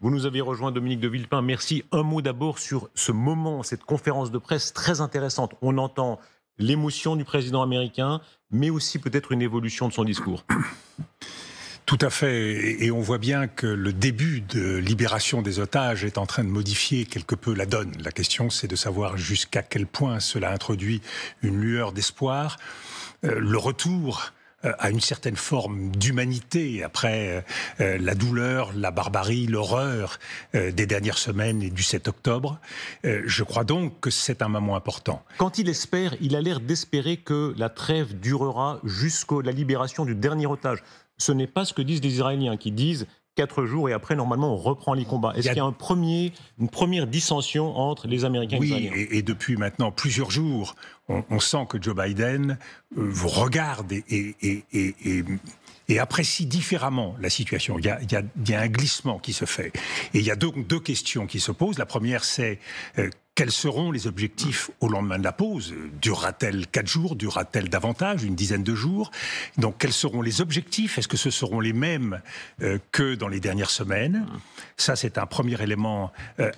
Vous nous avez rejoint, Dominique de Villepin. Merci. Un mot d'abord sur ce moment, cette conférence de presse très intéressante. On entend l'émotion du président américain, mais aussi peut-être une évolution de son discours. Tout à fait, et on voit bien que le début de libération des otages est en train de modifier quelque peu la donne. La question, c'est de savoir jusqu'à quel point cela introduit une lueur d'espoir, le retour à une certaine forme d'humanité après la douleur, la barbarie, l'horreur des dernières semaines et du 7 octobre. Je crois donc que c'est un moment important. Quand il espère, il a l'air d'espérer que la trêve durera jusqu'à la libération du dernier otage. Ce n'est pas ce que disent les Israéliens, qui disent 4 jours et après, normalement, on reprend les combats. Est-ce qu'il y a une première dissension entre les Américains et les Israéliens ? Oui, et depuis maintenant plusieurs jours, on sent que Joe Biden vous regarde et apprécie différemment la situation. Il y a un glissement qui se fait. Et il y a deux questions qui se posent. La première, c'est quels seront les objectifs au lendemain de la pause? Durera-t-elle 4 jours? Durera-t-elle davantage, une dizaine de jours? Donc, quels seront les objectifs? Est-ce que ce seront les mêmes que dans les dernières semaines? Ça, c'est un premier élément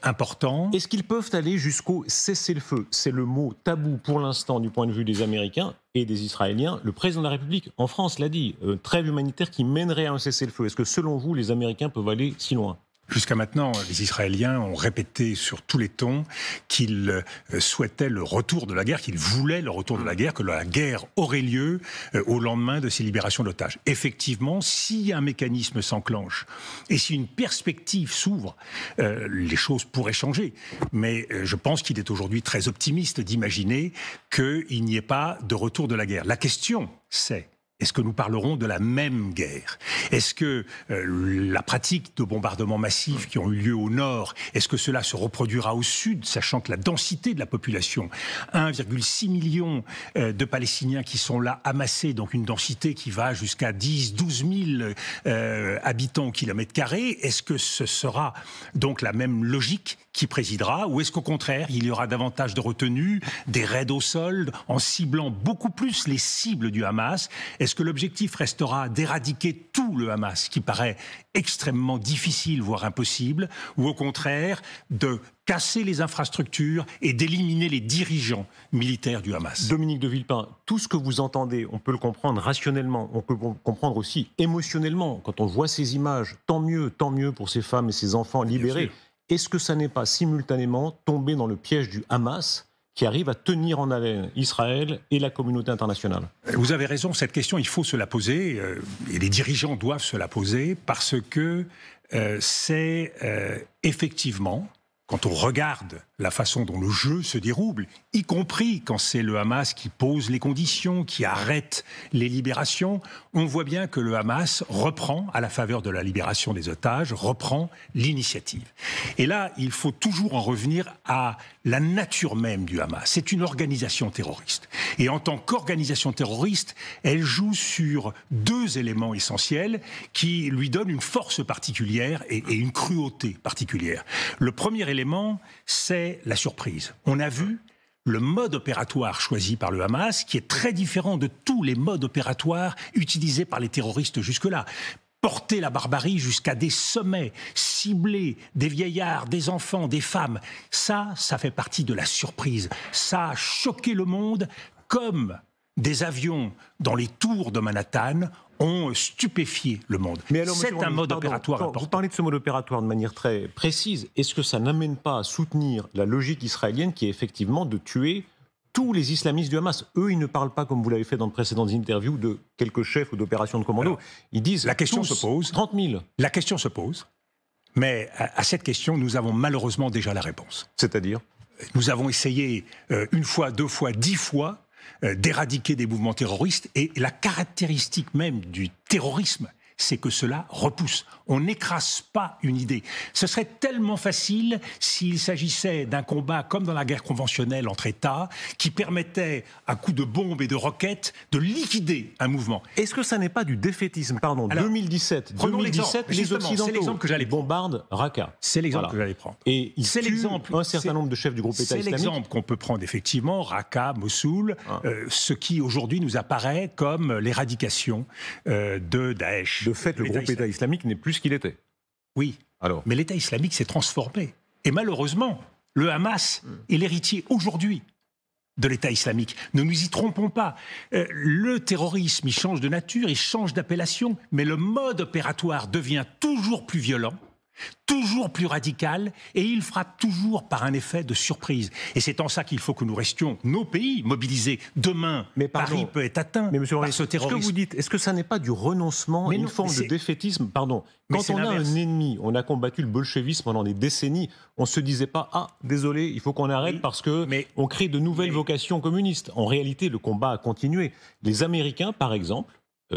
important. Est-ce qu'ils peuvent aller jusqu'au cessez-le-feu? C'est le mot tabou pour l'instant du point de vue des Américains et des Israéliens. Le président de la République, en France, l'a dit, trêve humanitaire qui mènerait à un cessez-le-feu. Est-ce que, selon vous, les Américains peuvent aller si loin? Jusqu'à maintenant, les Israéliens ont répété sur tous les tons qu'ils souhaitaient le retour de la guerre, qu'ils voulaient le retour de la guerre, que la guerre aurait lieu au lendemain de ces libérations d'otages. Effectivement, si un mécanisme s'enclenche et si une perspective s'ouvre, les choses pourraient changer. Mais je pense qu'il est aujourd'hui très optimiste d'imaginer qu'il n'y ait pas de retour de la guerre. La question, c'est: est-ce que nous parlerons de la même guerre? Est-ce que la pratique de bombardements massifs qui ont eu lieu au nord, est-ce que cela se reproduira au sud, sachant que la densité de la population, 1,6 million de Palestiniens qui sont là amassés, donc une densité qui va jusqu'à 10-12 000 habitants au kilomètre carré, est-ce que ce sera donc la même logique qui présidera, ou est-ce qu'au contraire, il y aura davantage de retenue, des raids au sol, en ciblant beaucoup plus les cibles du Hamas? Est-ce que l'objectif restera d'éradiquer tout le Hamas, qui paraît extrêmement difficile, voire impossible, ou au contraire de casser les infrastructures et d'éliminer les dirigeants militaires du Hamas? Dominique de Villepin, tout ce que vous entendez, on peut le comprendre rationnellement, on peut le comprendre aussi émotionnellement. Quand on voit ces images, tant mieux pour ces femmes et ces enfants libérés. Est-ce que ça n'est pas simultanément tomber dans le piège du Hamas qui arrive à tenir en haleine Israël et la communauté internationale? Vous avez raison, cette question, il faut se la poser, et les dirigeants doivent se la poser, parce que c'est effectivement, quand on regarde la façon dont le jeu se déroule, y compris quand c'est le Hamas qui pose les conditions, qui arrête les libérations, on voit bien que le Hamas reprend, à la faveur de la libération des otages, reprend l'initiative. Et là, il faut toujours en revenir à la nature même du Hamas. C'est une organisation terroriste. Et en tant qu'organisation terroriste, elle joue sur 2 éléments essentiels qui lui donnent une force particulière et une cruauté particulière. Le premier élément, c'est la surprise. On a vu le mode opératoire choisi par le Hamas, qui est très différent de tous les modes opératoires utilisés par les terroristes jusque-là. Porter la barbarie jusqu'à des sommets, cibler des vieillards, des enfants, des femmes, ça fait partie de la surprise. Ça a choqué le monde comme des avions dans les tours de Manhattan ont stupéfié le monde. C'est un mode opératoire important. Vous parlez de ce mode opératoire de manière très précise. Est-ce que ça n'amène pas à soutenir la logique israélienne qui est effectivement de tuer tous les islamistes du Hamas? Eux, ils ne parlent pas, comme vous l'avez fait dans de précédentes interviews, de quelques chefs ou d'opérations de commando. Alors, ils disent la question tous, se pose. 30 000. La question se pose. Mais à cette question, nous avons malheureusement déjà la réponse. C'est-à-dire? Nous avons essayé 1 fois, 2 fois, 10 fois d'éradiquer des mouvements terroristes, et la caractéristique même du terrorisme, c'est que cela repousse. On n'écrase pas une idée. Ce serait tellement facile s'il s'agissait d'un combat comme dans la guerre conventionnelle entre États, qui permettait, à coups de bombes et de roquettes, de liquider un mouvement. Est-ce que ça n'est pas du défaitisme? Pardon, alors, 2017, les Occidentaux bombardent Raqqa. C'est l'exemple que j'allais prendre. Et c'est l'exemple. Un certain nombre de chefs du groupe État islamique. C'est l'exemple qu'on peut prendre effectivement, Raqqa, Mossoul, ce qui aujourd'hui nous apparaît comme l'éradication de Daesh. De fait, le groupe État islamique n'est plus ce qu'il était. Oui, Alors, mais l'État islamique s'est transformé. Et malheureusement, le Hamas est l'héritier aujourd'hui de l'État islamique. Ne nous y trompons pas. Le terrorisme, il change de nature, il change d'appellation, mais le mode opératoire devient toujours plus violent, toujours plus radical, et il frappe toujours par un effet de surprise. Et c'est en ça qu'il faut que nous restions, nos pays, mobilisés. Demain, Paris peut être atteint par ce terrorisme. Ce que vous dites, est-ce que ça n'est pas du renoncement, une forme de défaitisme? Pardon. Quand on a un ennemi, on a combattu le bolchevisme pendant des décennies, on ne se disait pas « Ah, désolé, il faut qu'on arrête parce qu'on crée de nouvelles vocations communistes ». En réalité, le combat a continué. Les Américains, par exemple,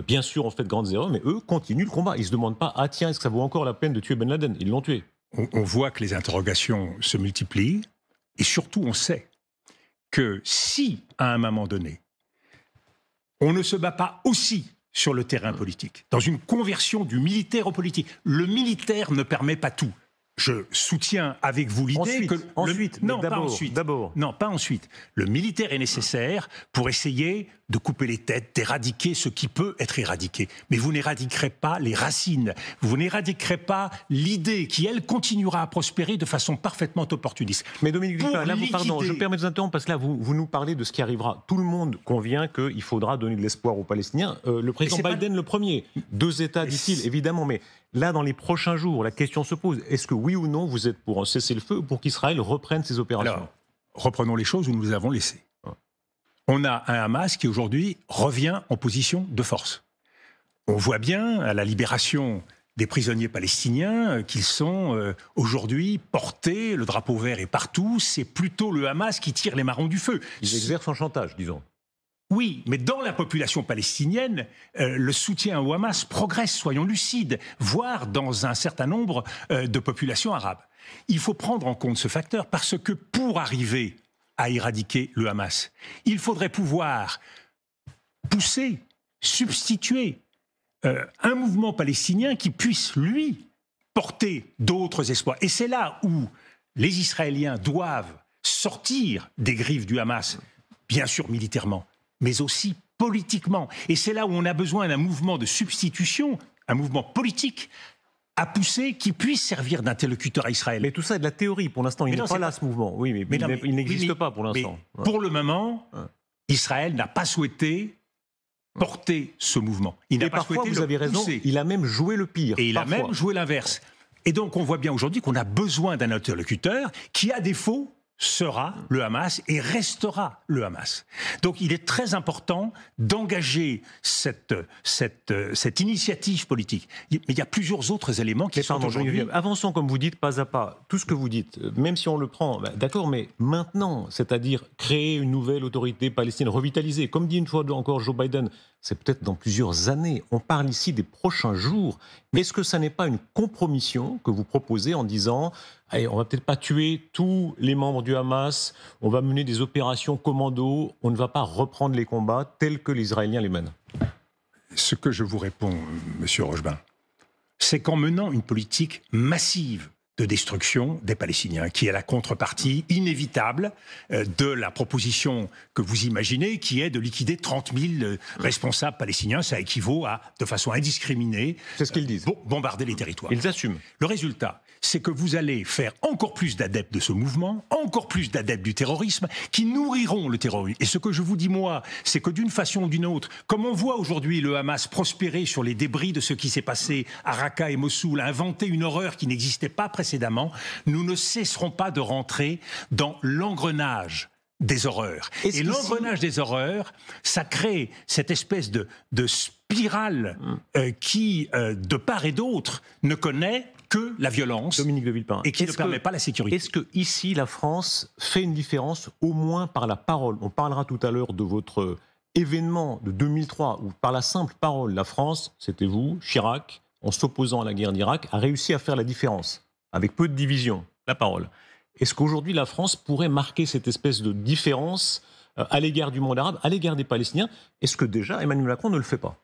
bien sûr, ont fait de grandes erreurs, mais eux continuent le combat. Ils ne se demandent pas « Ah tiens, est-ce que ça vaut encore la peine de tuer Ben Laden ?» Ils l'ont tué. On voit que les interrogations se multiplient, et surtout on sait que si, à un moment donné, on ne se bat pas aussi sur le terrain politique, dans une conversion du militaire au politique, le militaire ne permet pas tout. Je soutiens avec vous l'idée que... Non, pas ensuite. Le militaire est nécessaire pour essayer de couper les têtes, d'éradiquer ce qui peut être éradiqué. Mais vous n'éradiquerez pas les racines. Vous n'éradiquerez pas l'idée qui, elle, continuera à prospérer de façon parfaitement opportuniste. Mais Dominique Villepin, là, pardon, je me permets de vous interrompre parce que là, vous nous parlez de ce qui arrivera. Tout le monde convient qu'il faudra donner de l'espoir aux Palestiniens. Le président Biden, le premier. 2 États, dit-il, évidemment, mais... Là, dans les prochains jours, la question se pose. Est-ce que oui ou non, vous êtes pour un cessez-le-feu ou pour qu'Israël reprenne ses opérations? Alors, reprenons les choses où nous les avons laissées. On a un Hamas qui, aujourd'hui, revient en position de force. On voit bien, à la libération des prisonniers palestiniens, qu'ils sont aujourd'hui portés, le drapeau vert est partout, c'est plutôt le Hamas qui tire les marrons du feu. Ils exercent un chantage, disons. Oui, mais dans la population palestinienne, le soutien au Hamas progresse, soyons lucides, voire dans un certain nombre de populations arabes. Il faut prendre en compte ce facteur parce que pour arriver à éradiquer le Hamas, il faudrait pouvoir pousser, substituer un mouvement palestinien qui puisse, lui, porter d'autres espoirs. Et c'est là où les Israéliens doivent sortir des griffes du Hamas, bien sûr militairement, mais aussi politiquement. Et c'est là où on a besoin d'un mouvement de substitution, un mouvement politique à pousser qui puisse servir d'interlocuteur à Israël. Mais tout ça est de la théorie. Pour l'instant, il n'est pas là, ce mouvement. Oui, mais il n'existe pas pour l'instant. Pour le moment, Israël n'a pas souhaité porter ce mouvement. Il n'a pas souhaité vous avez raison, il a même joué le pire. Et il a même joué l'inverse. Et donc, on voit bien aujourd'hui qu'on a besoin d'un interlocuteur qui, à défaut, sera le Hamas et restera le Hamas. Donc il est très important d'engager cette initiative politique. Mais il y a plusieurs autres éléments qui sont aujourd'hui... Avançons comme vous dites, pas à pas. Tout ce que vous dites, même si on le prend, d'accord, mais maintenant, c'est-à-dire créer une nouvelle autorité palestinienne, revitalisée, comme dit une fois encore Joe Biden, c'est peut-être dans plusieurs années. On parle ici des prochains jours. Est-ce que ça n'est pas une compromission que vous proposez en disant allez, on va peut-être pas tuer tous les membres du Hamas, on va mener des opérations commando, on ne va pas reprendre les combats tels que les Israéliens les mènent? Ce que je vous réponds, Monsieur Rochebin, c'est qu'en menant une politique massive de destruction des Palestiniens, qui est la contrepartie inévitable de la proposition que vous imaginez, qui est de liquider 30 000 responsables palestiniens. Ça équivaut à, de façon indiscriminée, c'est ce qu'ils disent, bombarder les territoires. Ils assument. Le résultat, c'est que vous allez faire encore plus d'adeptes de ce mouvement, encore plus d'adeptes du terrorisme, qui nourriront le terrorisme. Et ce que je vous dis, moi, c'est que d'une façon ou d'une autre, comme on voit aujourd'hui le Hamas prospérer sur les débris de ce qui s'est passé à Raqqa et Mossoul, inventer une horreur qui n'existait pas précédemment, nous ne cesserons pas de rentrer dans l'engrenage des horreurs. Et l'engrenage des horreurs, ça crée cette espèce de spirale qui, de part et d'autre, ne connaît que la violence. Dominique de Villepin. Et qui ne permet pas la sécurité. Est-ce que ici la France fait une différence, au moins par la parole? On parlera tout à l'heure de votre événement de 2003, où par la simple parole, la France, c'était vous, Chirac, en s'opposant à la guerre d'Irak, a réussi à faire la différence, avec peu de division, la parole. Est-ce qu'aujourd'hui la France pourrait marquer cette espèce de différence à l'égard du monde arabe, à l'égard des Palestiniens? Est-ce que déjà Emmanuel Macron ne le fait pas?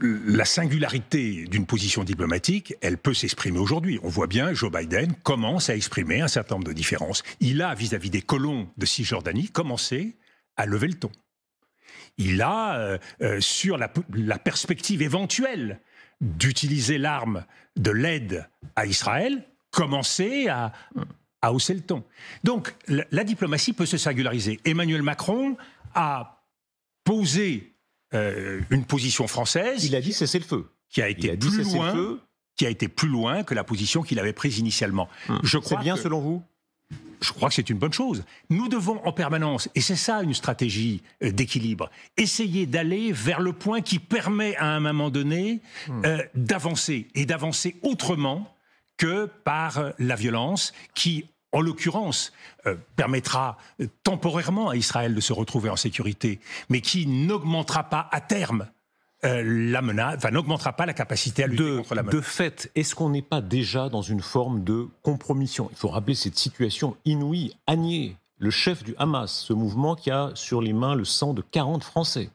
La singularité d'une position diplomatique, elle peut s'exprimer aujourd'hui. On voit bien, Joe Biden commence à exprimer un certain nombre de différences. Il a, vis-à-vis des colons de Cisjordanie, commencé à lever le ton. Il a, sur la perspective éventuelle d'utiliser l'arme de l'aide à Israël, commencer à hausser le ton. Donc la diplomatie peut se singulariser. Emmanuel Macron a posé une position française. Il a dit cessez le feu. Qui a été plus loin que la position qu'il avait prise initialement. C'est bien selon vous ? Je crois que c'est une bonne chose. Nous devons en permanence, et c'est ça une stratégie d'équilibre, essayer d'aller vers le point qui permet à un moment donné d'avancer, et d'avancer autrement que par la violence qui, en l'occurrence, permettra temporairement à Israël de se retrouver en sécurité, mais qui n'augmentera pas à terme la menace, n'augmentera pas la capacité à lutter contre la menace. De fait, est-ce qu'on n'est pas déjà dans une forme de compromission ? Il faut rappeler cette situation inouïe. Haniyeh, le chef du Hamas, ce mouvement qui a sur les mains le sang de 40 Français,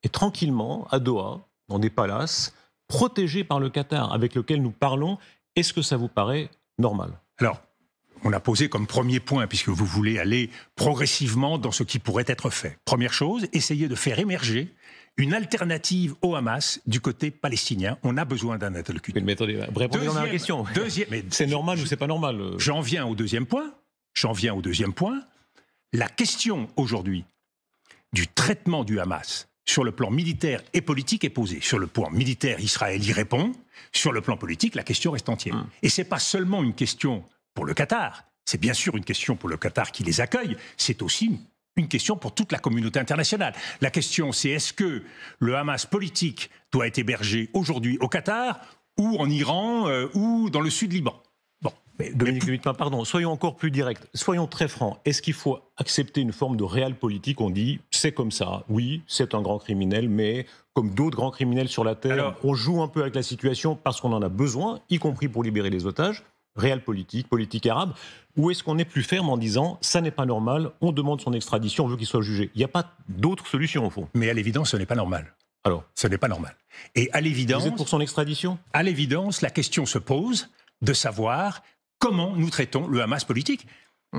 est tranquillement à Doha, dans des palaces, protégé par le Qatar, avec lequel nous parlons. Est-ce que ça vous paraît normal ? Alors, on a posé comme premier point, puisque vous voulez aller progressivement dans ce qui pourrait être fait. Première chose, essayer de faire émerger une alternative au Hamas du côté palestinien. On a besoin d'un interlocuteur. Mais attendez, répondez à la question. C'est normal ou c'est pas normal J'en viens au deuxième point. La question aujourd'hui du traitement du Hamas sur le plan militaire et politique est posée. Sur le plan militaire, Israël y répond. Sur le plan politique, la question reste entière. Et c'est pas seulement une question pour le Qatar. C'est bien sûr une question pour le Qatar qui les accueille. C'est aussi une question pour toute la communauté internationale. La question, c'est est-ce que le Hamas politique doit être hébergé aujourd'hui au Qatar ou en Iran ou dans le sud Liban ? Bon. Mais Dominique Vuitton, pardon, soyons encore plus directs, soyons très francs. Est-ce qu'il faut accepter une forme de réel politique ? On dit, c'est comme ça, oui, c'est un grand criminel, mais comme d'autres grands criminels sur la Terre, on joue un peu avec la situation parce qu'on en a besoin, y compris pour libérer les otages. Réel politique, politique arabe, ou est-ce qu'on est plus ferme en disant ça n'est pas normal, on demande son extradition, on veut qu'il soit jugé ? Il n'y a pas d'autre solution au fond. Mais à l'évidence, ce n'est pas normal. Alors ? Ce n'est pas normal. Et à l'évidence... Vous êtes pour son extradition ? À l'évidence, la question se pose de savoir comment nous traitons le Hamas politique.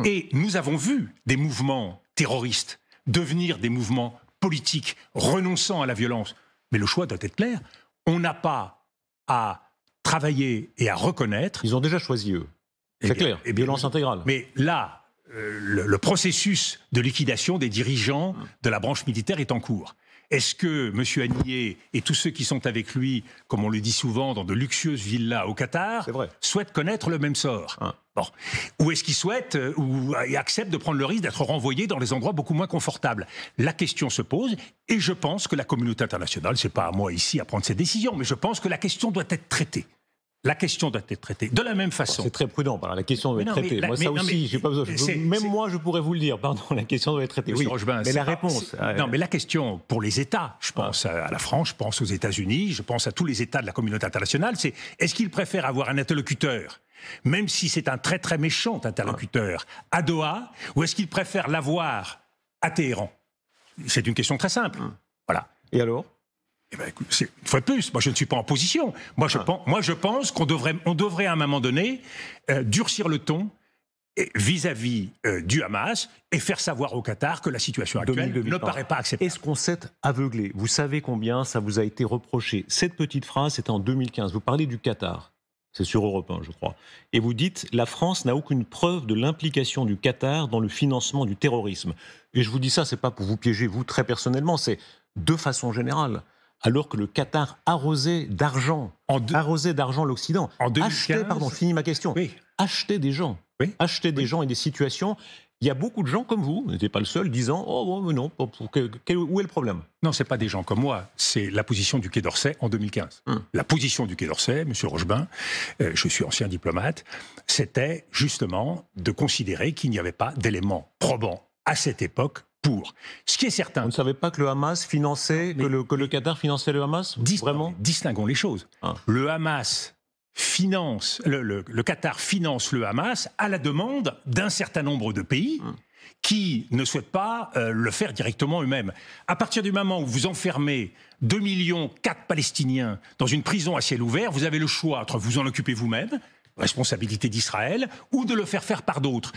Et nous avons vu des mouvements terroristes devenir des mouvements politiques renonçant à la violence. Mais le choix doit être clair. On n'a pas à travailler et à reconnaître... Ils ont déjà choisi, eux. C'est clair, violence intégrale. Mais là, le processus de liquidation des dirigeants de la branche militaire est en cours. Est-ce que M. Haniyeh et tous ceux qui sont avec lui, comme on le dit souvent, dans de luxueuses villas au Qatar, souhaitent connaître le même sort ? Bon. Ou est-ce qu'ils souhaitent ou acceptent de prendre le risque d'être renvoyés dans des endroits beaucoup moins confortables ? La question se pose et je pense que la communauté internationale, c'est pas à moi ici à prendre cette décision, mais je pense que la question doit être traitée. La question doit être traitée. De la même façon. C'est très prudent, la question doit être traitée. Moi, ça aussi, j'ai pas besoin. Moi, je pourrais vous le dire. Pardon, la question doit être traitée. Oui, Rochebin, mais la réponse. Non, mais la question pour les États, je pense à la France, je pense aux États-Unis, je pense à tous les États de la communauté internationale, c'est est-ce qu'ils préfèrent avoir un interlocuteur, même si c'est un très très méchant interlocuteur, à Doha, ou est-ce qu'ils préfèrent l'avoir à Téhéran ? C'est une question très simple. Voilà. Et alors ? Eh ben, écoute, une fois de plus, moi je ne suis pas en position. Moi je pense qu'on devrait à un moment donné durcir le ton vis-à-vis du Hamas et faire savoir au Qatar que la situation actuelle ne paraît pas acceptable. Est-ce qu'on s'est aveuglé ? Vous savez combien ça vous a été reproché ? Cette petite phrase, c'était en 2015. Vous parlez du Qatar. C'est sur Europe 1, je crois. Et vous dites, la France n'a aucune preuve de l'implication du Qatar dans le financement du terrorisme. Et je vous dis ça, c'est pas pour vous piéger, vous, très personnellement, c'est de façon générale. Alors que le Qatar arrosait d'argent l'Occident. En 2015, je finis ma question. Oui. Acheter des gens. Oui. Acheter des gens et des situations. Il y a beaucoup de gens comme vous n'étiez pas le seul, disant « Oh, mais non, où est le problème ?» Non, ce n'est pas des gens comme moi, c'est la position du Quai d'Orsay en 2015. La position du Quai d'Orsay, M. Rochebin, je suis ancien diplomate, c'était justement de considérer qu'il n'y avait pas d'éléments probants à cette époque pour. Ce qui est certain... On ne savait pas que le Hamas finançait, que le Qatar finançait le Hamas ? Vraiment ? Distinguons les choses. Le Hamas... le Qatar finance le Hamas à la demande d'un certain nombre de pays qui ne souhaitent pas le faire directement eux-mêmes. À partir du moment où vous enfermez 2,4 millions Palestiniens dans une prison à ciel ouvert, vous avez le choix entre vous en occuper vous-même, responsabilité d'Israël ou de le faire faire par d'autres.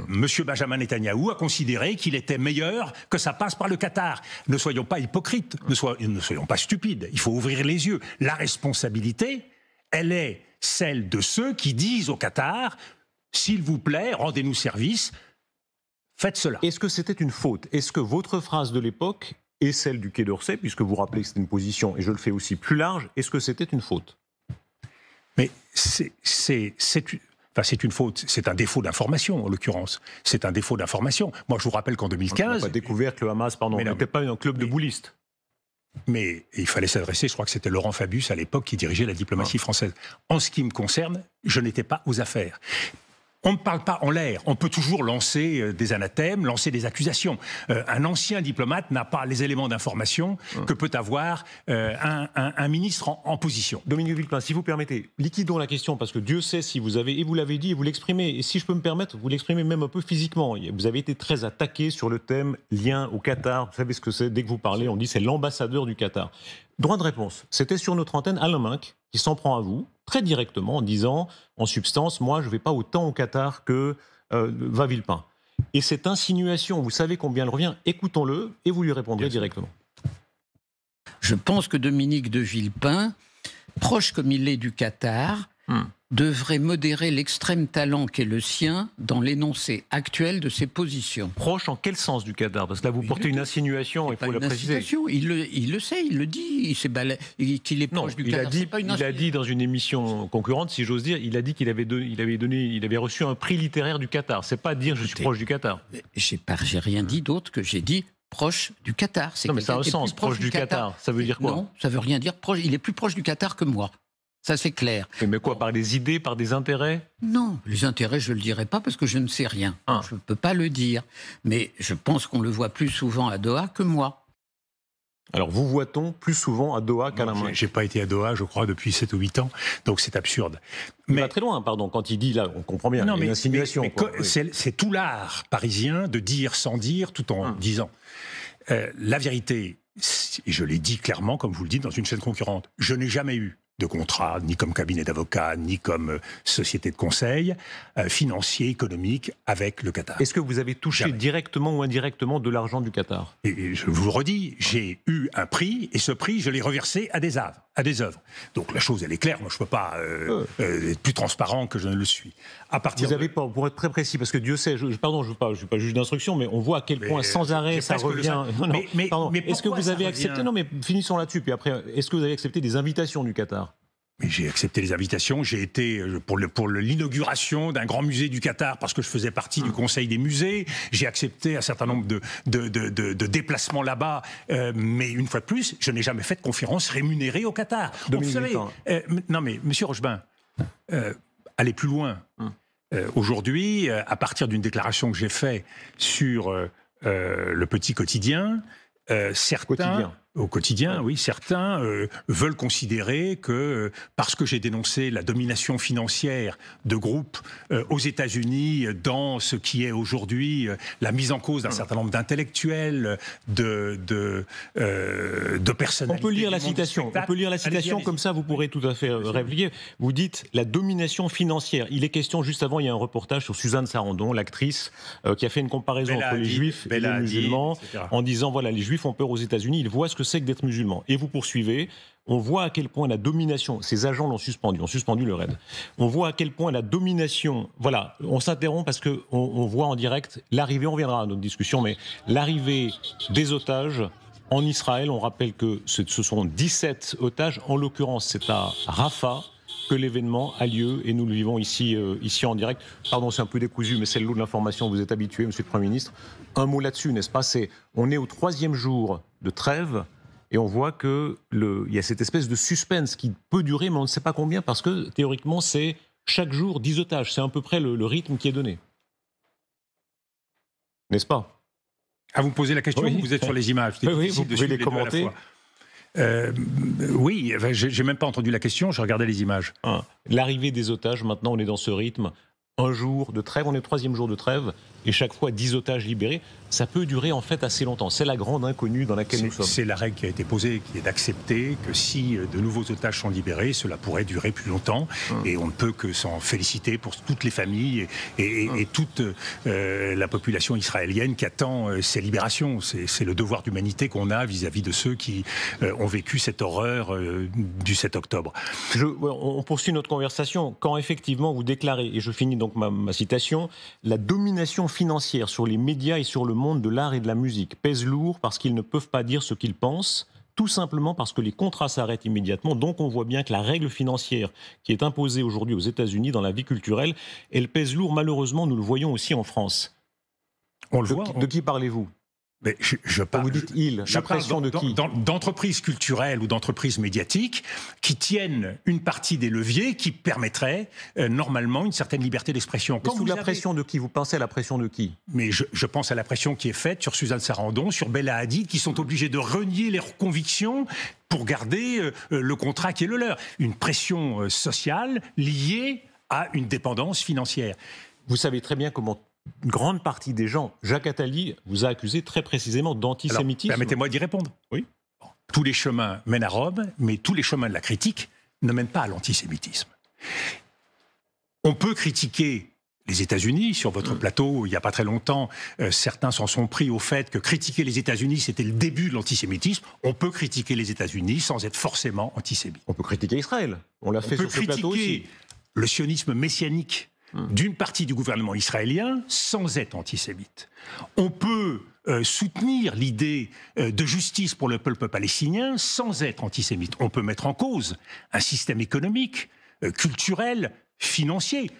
Monsieur Benjamin Netanyahou a considéré qu'il était meilleur que ça passe par le Qatar. Ne soyons pas hypocrites, ne soyons pas stupides. Il faut ouvrir les yeux. La responsabilité, elle est celle de ceux qui disent au Qatar, s'il vous plaît, rendez-nous service, faites cela. Est-ce que c'était une faute? Est-ce que votre phrase de l'époque et celle du Quai d'Orsay, puisque vous rappelez que c'était une position, et je le fais aussi plus large, est-ce que c'était une faute? Mais c'est une faute, c'est un défaut d'information en l'occurrence. C'est un défaut d'information. Moi je vous rappelle qu'en 2015... On n'a pas découvert que le Hamas, n'était pas un club de boulistes. Mais il fallait s'adresser, je crois que c'était Laurent Fabius à l'époque qui dirigeait la diplomatie française. En ce qui me concerne, je n'étais pas aux affaires. On ne parle pas en l'air. On peut toujours lancer des anathèmes, lancer des accusations. Un ancien diplomate n'a pas les éléments d'information que peut avoir un ministre en position. Dominique de Villepin, si vous permettez, liquidons la question, parce que Dieu sait si vous avez, et vous l'avez dit, et vous l'exprimez, et si je peux me permettre, vous l'exprimez même un peu physiquement. Vous avez été très attaqué sur le thème lien au Qatar. Vous savez ce que c'est, dès que vous parlez, on dit c'est l'ambassadeur du Qatar. Droit de réponse. C'était sur notre antenne Alain Minc qui s'en prend à vous, très directement, en disant, en substance, moi, je ne vais pas autant au Qatar que va Villepin. Et cette insinuation, vous savez combien elle revient, écoutons-le, et vous lui répondrez directement. Je pense que Dominique de Villepin, proche comme il est du Qatar, devrait modérer l'extrême talent qu'est le sien dans l'énoncé actuel de ses positions. Proche en quel sens du Qatar? Parce que là, vous portez une insinuation, il faut la préciser. Il le sait, il le dit, qu'il est proche du Qatar. Il a dit dans une émission concurrente, si j'ose dire, il a dit qu'il avait reçu un prix littéraire du Qatar. C'est pas dire je suis proche du Qatar. J'ai rien dit d'autre que j'ai dit proche du Qatar. Non, mais ça a un sens, proche du Qatar. Ça veut dire quoi? Non, ça veut rien dire. Il est plus proche du Qatar que moi. Ça, c'est clair. Mais quoi, par des idées, par des intérêts? Non, les intérêts, je ne le dirai pas parce que je ne sais rien. Je ne peux pas le dire. Mais je pense qu'on le voit plus souvent à Doha que moi. Alors, vous voit-on plus souvent à Doha qu'à la main? Je n'ai pas été à Doha, je crois, depuis 7 ou 8 ans, donc c'est absurde. Il va très loin, pardon, quand il dit, là, on comprend bien, il y a une insinuation. C'est tout l'art parisien de dire sans dire, tout en disant. La vérité, et je l'ai dit clairement, comme vous le dites, dans une chaîne concurrente, je n'ai jamais eu de contrat, ni comme cabinet d'avocats, ni comme société de conseil, financier, économique, avec le Qatar. Est-ce que vous avez touché directement ou indirectement de l'argent du Qatar? Et je vous le redis, j'ai eu un prix, et ce prix, je l'ai reversé à des œuvres. Donc la chose, elle est claire, moi je ne peux pas être plus transparent que je ne le suis. Pour être très précis, parce que Dieu sait, je ne suis pas juge d'instruction, mais on voit à quel point sans arrêt ça revient. Mais est-ce que vous avez accepté, non mais finissons là-dessus, puis après, est-ce que vous avez accepté des invitations du Qatar? Mais j'ai accepté les invitations. J'ai été pour l'inauguration d'un grand musée du Qatar parce que je faisais partie du conseil des musées. J'ai accepté un certain nombre de déplacements là-bas. Mais une fois de plus, je n'ai jamais fait de conférence rémunérée au Qatar. Vous savez, non mais Monsieur Rochebin, allez plus loin. Aujourd'hui, à partir d'une déclaration que j'ai faite sur le petit quotidien, certains veulent considérer que parce que j'ai dénoncé la domination financière de groupes aux États-Unis dans ce qui est aujourd'hui la mise en cause d'un certain nombre d'intellectuels, de personnalités. On peut lire la citation. Allez-y. Comme ça, vous pourrez tout à fait répliquer. Vous dites la domination financière. Il est question, juste avant, il y a un reportage sur Suzanne Sarandon, l'actrice, qui a fait une comparaison entre les Juifs et les musulmans, en disant voilà, les Juifs ont peur aux États-Unis, ils voient ce que c'est que d'être musulman. Et vous poursuivez, on voit à quel point la domination, ces agents ont suspendu le raid. On voit à quel point la domination, voilà, on s'interrompt parce qu'on voit en direct l'arrivée, on reviendra à notre discussion, mais l'arrivée des otages en Israël. On rappelle que ce sont 17 otages, en l'occurrence c'est à Rafah que l'événement a lieu et nous le vivons ici en direct. Pardon, c'est un peu décousu, mais c'est le lot de l'information, vous êtes habitué, Monsieur le Premier ministre. Un mot là-dessus, n'est-ce pas? On est au 3e jour de trêve et on voit qu'il y a cette espèce de suspense qui peut durer, mais on ne sait pas combien, parce que théoriquement, c'est chaque jour 10 otages. C'est à peu près le rythme qui est donné. N'est-ce pas? Vous me posez la question, oui. Vous êtes sur les images. Oui, vous pouvez les commenter. Oui, j'ai même pas entendu la question, je regardais les images. L'arrivée des otages, maintenant on est dans ce rythme. un jour de trêve, on est au 3e jour de trêve, et chaque fois 10 otages libérés, ça peut durer en fait assez longtemps. C'est la grande inconnue dans laquelle nous sommes. C'est la règle qui a été posée, qui est d'accepter que si de nouveaux otages sont libérés, cela pourrait durer plus longtemps. Et on ne peut que s'en féliciter pour toutes les familles et toute la population israélienne qui attend ces libérations. C'est le devoir d'humanité qu'on a vis-à-vis de ceux qui ont vécu cette horreur du 7 octobre. On poursuit notre conversation quand effectivement vous déclarez, et je finis donc ma citation, la domination financière sur les médias et sur le monde de l'art et de la musique pèse lourd parce qu'ils ne peuvent pas dire ce qu'ils pensent, tout simplement parce que les contrats s'arrêtent immédiatement. Donc on voit bien que la règle financière qui est imposée aujourd'hui aux États-Unis dans la vie culturelle, elle pèse lourd. Malheureusement, nous le voyons aussi en France. On le voit. De qui parlez-vous ? Mais je parle, vous dites la pression de qui ? D'entreprises culturelles ou d'entreprises médiatiques qui tiennent une partie des leviers qui permettraient normalement une certaine liberté d'expression. Sous la pression de qui ? Vous pensez à la pression de qui ? Mais je pense à la pression qui est faite sur Suzanne Sarandon, sur Bella Hadid, qui sont obligés de renier leurs convictions pour garder le contrat qui est le leur. Une pression sociale liée à une dépendance financière. Vous savez très bien comment une grande partie des gens, Jacques Attali vous a accusé très précisément d'antisémitisme. Permettez-moi d'y répondre. Oui. Tous les chemins mènent à Rome, mais tous les chemins de la critique ne mènent pas à l'antisémitisme. On peut critiquer les États-Unis. Sur votre plateau, il n'y a pas très longtemps, certains s'en sont pris au fait que critiquer les États-Unis, c'était le début de l'antisémitisme. On peut critiquer les États-Unis sans être forcément antisémite. On peut critiquer Israël. On l'a fait sur ce plateau aussi. On peut critiquer le sionisme messianique d'une partie du gouvernement israélien sans être antisémite. On peut soutenir l'idée de justice pour le peuple palestinien sans être antisémite. On peut mettre en cause un système économique, culturel, financier.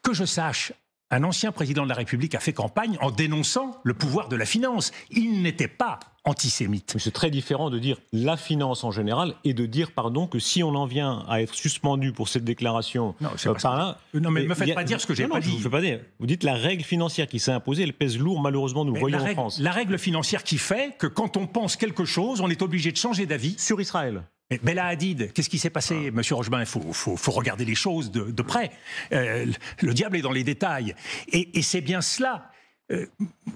Que je sache, un ancien président de la République a fait campagne en dénonçant le pouvoir de la finance. Il n'était pas antisémite. C'est très différent de dire la finance en général et de dire, pardon, que si on en vient à être suspendu pour cette déclaration non, mais ne me faites pas dire ce que j'ai pas dit. Je vous fais pas dire. Vous dites la règle financière qui s'est imposée, elle pèse lourd, malheureusement, nous le voyons en France. La règle financière qui fait que quand on pense quelque chose, on est obligé de changer d'avis. Sur Israël. Mais Bella Hadid, qu'est-ce qui s'est passé, Monsieur Rochebin? Il faut regarder les choses de près. Le diable est dans les détails. Et c'est bien cela.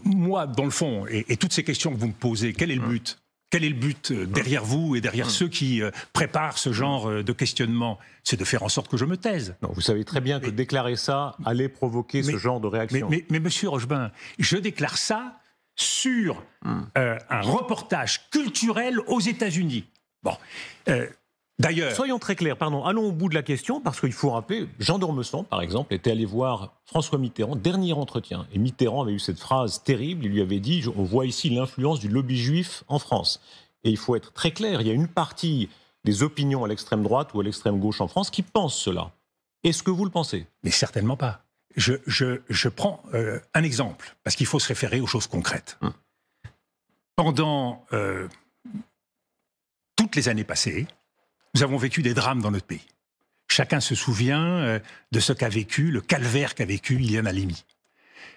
Moi, dans le fond, et toutes ces questions que vous me posez, quel est le but? Quel est le but derrière vous et derrière ceux qui préparent ce genre de questionnement? C'est de faire en sorte que je me taise. Non, vous savez très bien que déclarer ça allait provoquer ce genre de réaction. Mais Monsieur Rochebin, je déclare ça sur un reportage culturel aux États-Unis. Bon, d'ailleurs... Soyons très clairs, pardon, allons au bout de la question, parce qu'il faut rappeler, Jean d'Ormesson, par exemple, était allé voir François Mitterrand, dernier entretien, et Mitterrand avait eu cette phrase terrible, il lui avait dit « On voit ici l'influence du lobby juif en France ». Et il faut être très clair, il y a une partie des opinions à l'extrême droite ou à l'extrême gauche en France qui pensent cela. Est-ce que vous le pensez? Mais certainement pas. Je prends un exemple, parce qu'il faut se référer aux choses concrètes. Pendant... toutes les années passées, nous avons vécu des drames dans notre pays. Chacun se souvient de ce qu'a vécu, le calvaire qu'a vécu Ilan Halimi,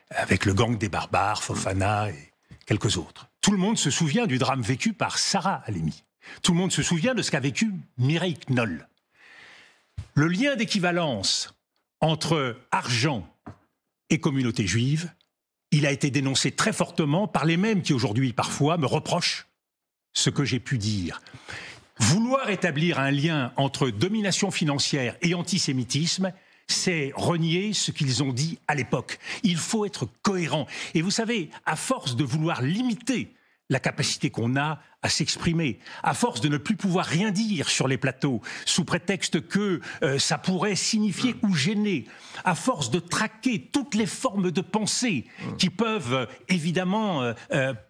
avec le gang des barbares, Fofana et quelques autres. Tout le monde se souvient du drame vécu par Sarah Halimi. Tout le monde se souvient de ce qu'a vécu Mireille Knoll. Le lien d'équivalence entre argent et communauté juive, il a été dénoncé très fortement par les mêmes qui aujourd'hui parfois me reprochent ce que j'ai pu dire. Vouloir établir un lien entre domination financière et antisémitisme, c'est renier ce qu'ils ont dit à l'époque. Il faut être cohérent. Et vous savez, à force de vouloir limiter la capacité qu'on a à s'exprimer, à force de ne plus pouvoir rien dire sur les plateaux, sous prétexte que ça pourrait signifier ou gêner, à force de traquer toutes les formes de pensée qui peuvent évidemment